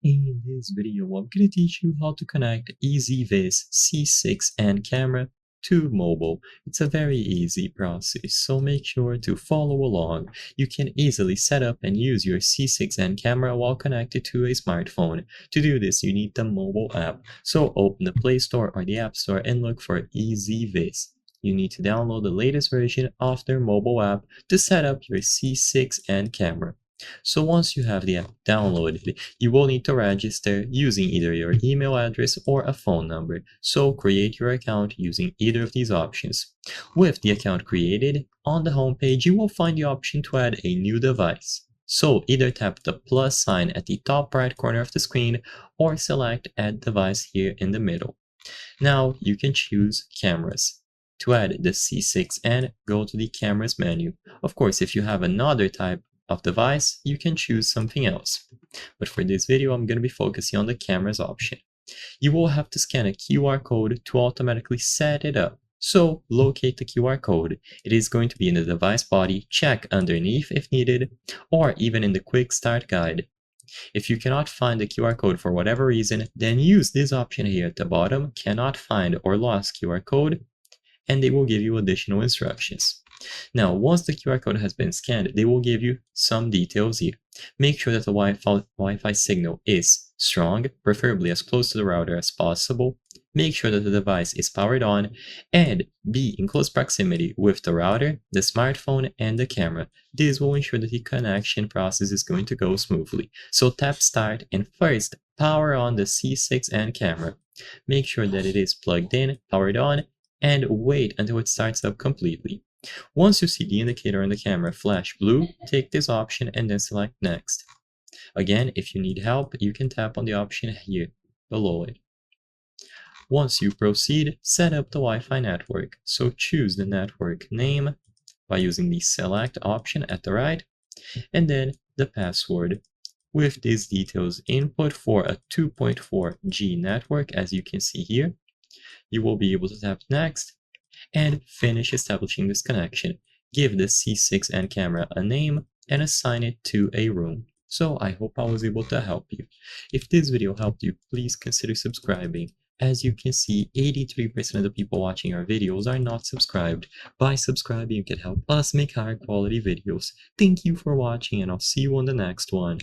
In this video, I'm going to teach you how to connect EZVIZ C6N camera to mobile. It's a very easy process, so make sure to follow along. You can easily set up and use your C6N camera while connected to a smartphone. To do this, you need the mobile app. So open the Play Store or the App Store and look for EZVIZ. You need to download the latest version of their mobile app to set up your C6N camera. So once you have the app downloaded, you will need to register using either your email address or a phone number. So create your account using either of these options. With the account created, on the home page you will find the option to add a new device. So either tap the plus sign at the top right corner of the screen or select Add Device here in the middle. Now you can choose cameras. To add the C6N, go to the cameras menu. Of course, if you have another type of device, you can choose something else. But for this video, I'm going to be focusing on the cameras option. You will have to scan a QR code to automatically set it up. So locate the QR code. It is going to be in the device body, check underneath if needed, or even in the quick start guide. If you cannot find the QR code for whatever reason, then use this option here at the bottom, cannot find or lost QR code, and they will give you additional instructions. Now, once the QR code has been scanned, they will give you some details here. Make sure that the Wi-Fi signal is strong, preferably as close to the router as possible. Make sure that the device is powered on and be in close proximity with the router, the smartphone, and the camera. This will ensure that the connection process is going to go smoothly. So tap start and first power on the C6N camera. Make sure that it is plugged in, powered on, and wait until it starts up completely. Once you see the indicator on the camera flash blue, take this option and then select Next. Again, if you need help, you can tap on the option here below it. Once you proceed, set up the Wi-Fi network. So choose the network name by using the Select option at the right, and then the password. With these details input for a 2.4G network, as you can see here, you will be able to tap Next and finish establishing this connection. Give the C6N camera a name and assign it to a room. So I hope I was able to help you. If this video helped you, please consider subscribing. As you can see, 83% of the people watching our videos are not subscribed. By subscribing, you can help us make higher quality videos. Thank you for watching, and I'll see you on the next one.